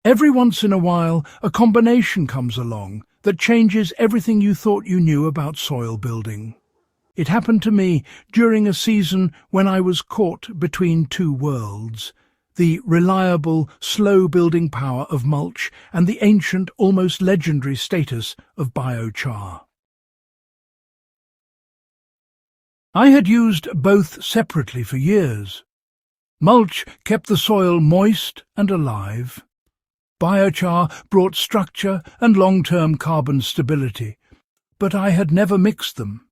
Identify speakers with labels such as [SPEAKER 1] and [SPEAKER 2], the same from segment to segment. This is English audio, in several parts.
[SPEAKER 1] Every once in a while, a combination comes along that changes everything you thought you knew about soil building. It happened to me during a season when I was caught between two worlds, the reliable, slow-building power of mulch and the ancient, almost legendary status of biochar. I had used both separately for years. Mulch kept the soil moist and alive. Biochar brought structure and long-term carbon stability, but I had never mixed them.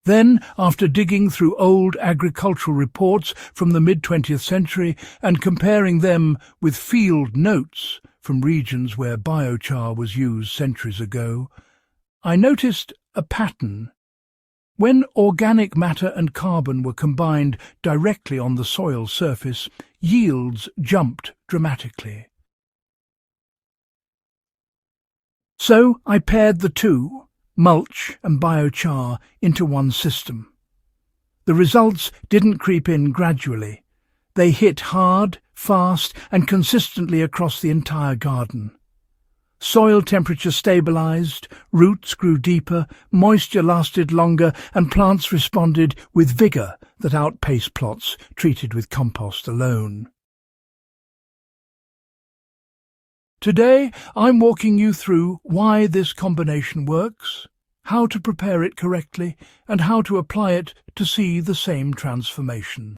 [SPEAKER 1] Then, after digging through old agricultural reports from the mid-20th century and comparing them with field notes from regions where biochar was used centuries ago, I noticed a pattern. When organic matter and carbon were combined directly on the soil surface, yields jumped dramatically. So I paired the two, mulch and biochar, into one system. The results didn't creep in gradually. They hit hard, fast and consistently across the entire garden. Soil temperature stabilized, roots grew deeper, moisture lasted longer, and plants responded with vigor that outpaced plots treated with compost alone. Today, I'm walking you through why this combination works, how to prepare it correctly, and how to apply it to see the same transformation.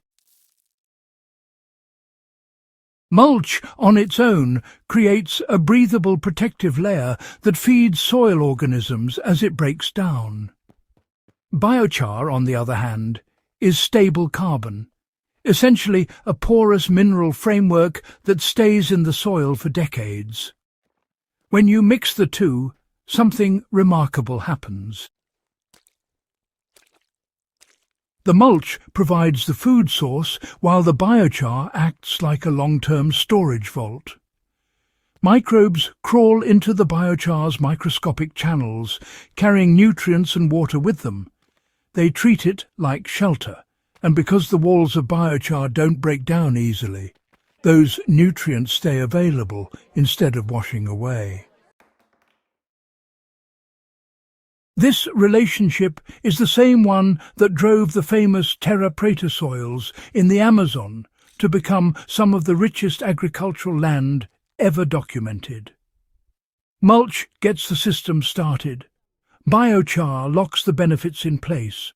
[SPEAKER 1] Mulch on its own creates a breathable protective layer that feeds soil organisms as it breaks down. Biochar, on the other hand, is stable carbon, essentially a porous mineral framework that stays in the soil for decades. When you mix the two, something remarkable happens. The mulch provides the food source, while the biochar acts like a long-term storage vault. Microbes crawl into the biochar's microscopic channels, carrying nutrients and water with them. They treat it like shelter, and because the walls of biochar don't break down easily, those nutrients stay available instead of washing away. This relationship is the same one that drove the famous terra preta soils in the Amazon to become some of the richest agricultural land ever documented. Mulch gets the system started. Biochar locks the benefits in place.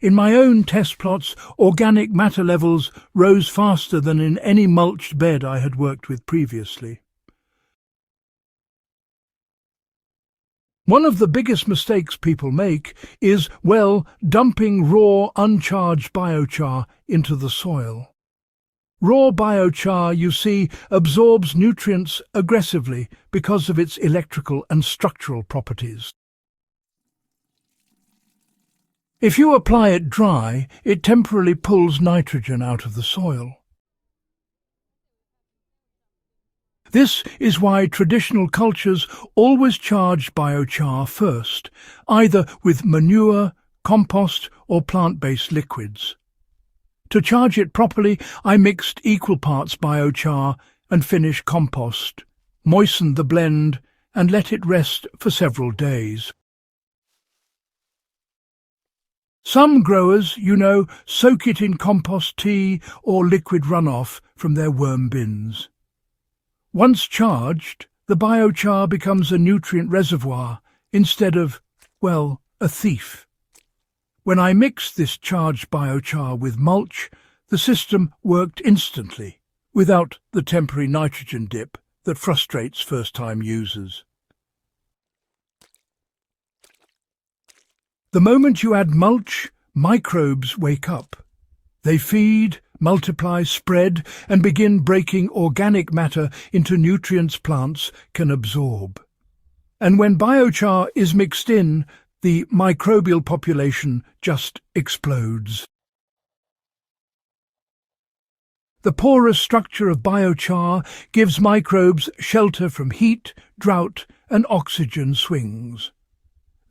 [SPEAKER 1] In my own test plots, organic matter levels rose faster than in any mulched bed I had worked with previously. One of the biggest mistakes people make is, dumping raw, uncharged biochar into the soil. Raw biochar, you see, absorbs nutrients aggressively because of its electrical and structural properties. If you apply it dry, it temporarily pulls nitrogen out of the soil. This is why traditional cultures always charge biochar first, either with manure, compost or plant-based liquids. To charge it properly, I mixed equal parts biochar and finished compost, moistened the blend and let it rest for several days. Some growers, soak it in compost tea or liquid runoff from their worm bins. Once charged, the biochar becomes a nutrient reservoir instead of, a thief. When I mixed this charged biochar with mulch, the system worked instantly, without the temporary nitrogen dip that frustrates first-time users. The moment you add mulch, microbes wake up. They feed, multiply, spread, and begin breaking organic matter into nutrients plants can absorb. And when biochar is mixed in, the microbial population just explodes. The porous structure of biochar gives microbes shelter from heat, drought, and oxygen swings.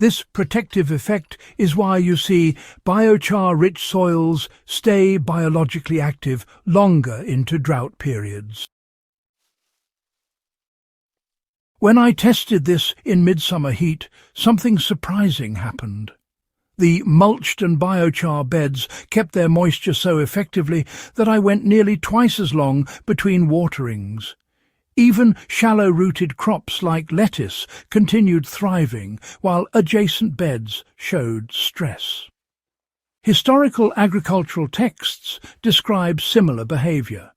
[SPEAKER 1] This protective effect is why you see biochar-rich soils stay biologically active longer into drought periods. When I tested this in midsummer heat, something surprising happened. The mulched and biochar beds kept their moisture so effectively that I went nearly twice as long between waterings. Even shallow-rooted crops like lettuce continued thriving, while adjacent beds showed stress. Historical agricultural texts describe similar behaviour.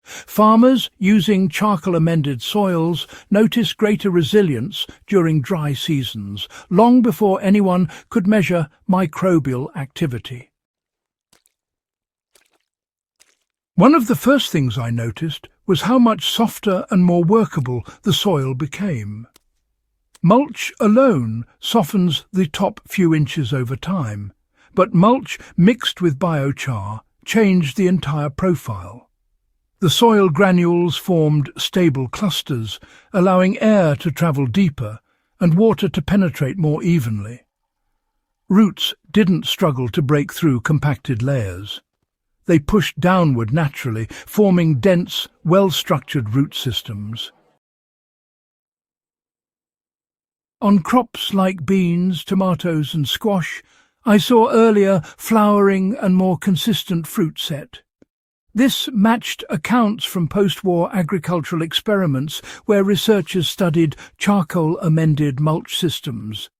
[SPEAKER 1] Farmers using charcoal-amended soils noticed greater resilience during dry seasons, long before anyone could measure microbial activity. One of the first things I noticed was how much softer and more workable the soil became. Mulch alone softens the top few inches over time, but mulch mixed with biochar changed the entire profile. The soil granules formed stable clusters, allowing air to travel deeper and water to penetrate more evenly. Roots didn't struggle to break through compacted layers. They pushed downward naturally, forming dense, well-structured root systems. On crops like beans, tomatoes and squash, I saw earlier flowering and more consistent fruit set. This matched accounts from post-war agricultural experiments where researchers studied charcoal-amended mulch systems.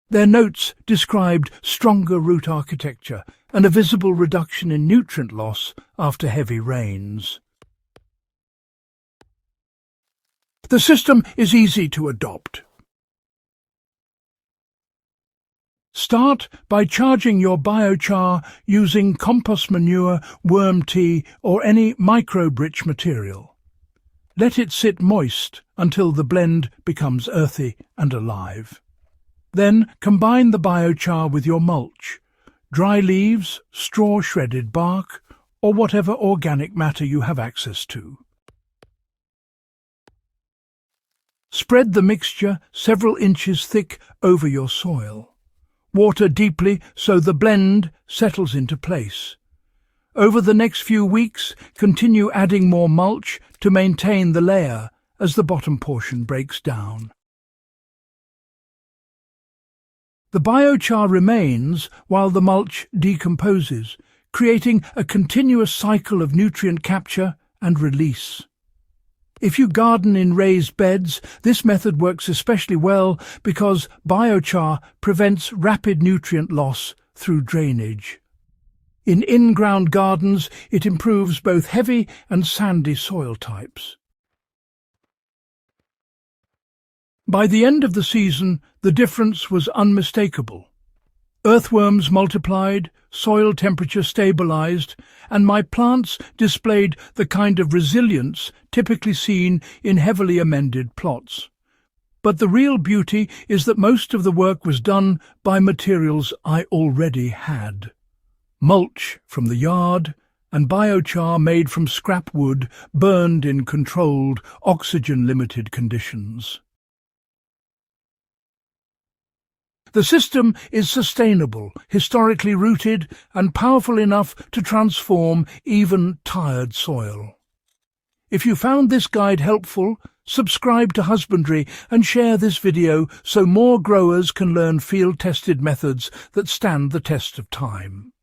[SPEAKER 1] Their notes described stronger root architecture and a visible reduction in nutrient loss after heavy rains. The system is easy to adopt. Start by charging your biochar using compost manure, worm tea or any microbrich material. Let it sit moist until the blend becomes earthy and alive. Then combine the biochar with your mulch, dry leaves, straw shredded bark, or whatever organic matter you have access to. Spread the mixture several inches thick over your soil. Water deeply so the blend settles into place. Over the next few weeks, continue adding more mulch to maintain the layer as the bottom portion breaks down. The biochar remains while the mulch decomposes, creating a continuous cycle of nutrient capture and release. If you garden in raised beds, this method works especially well because biochar prevents rapid nutrient loss through drainage. In in-ground gardens, it improves both heavy and sandy soil types. By the end of the season, the difference was unmistakable. Earthworms multiplied, soil temperature stabilized, and my plants displayed the kind of resilience typically seen in heavily amended plots. But the real beauty is that most of the work was done by materials I already had. Mulch from the yard and biochar made from scrap wood burned in controlled, oxygen-limited conditions. The system is sustainable, historically rooted, and powerful enough to transform even tired soil. If you found this guide helpful, subscribe to Husbandry and share this video so more growers can learn field-tested methods that stand the test of time.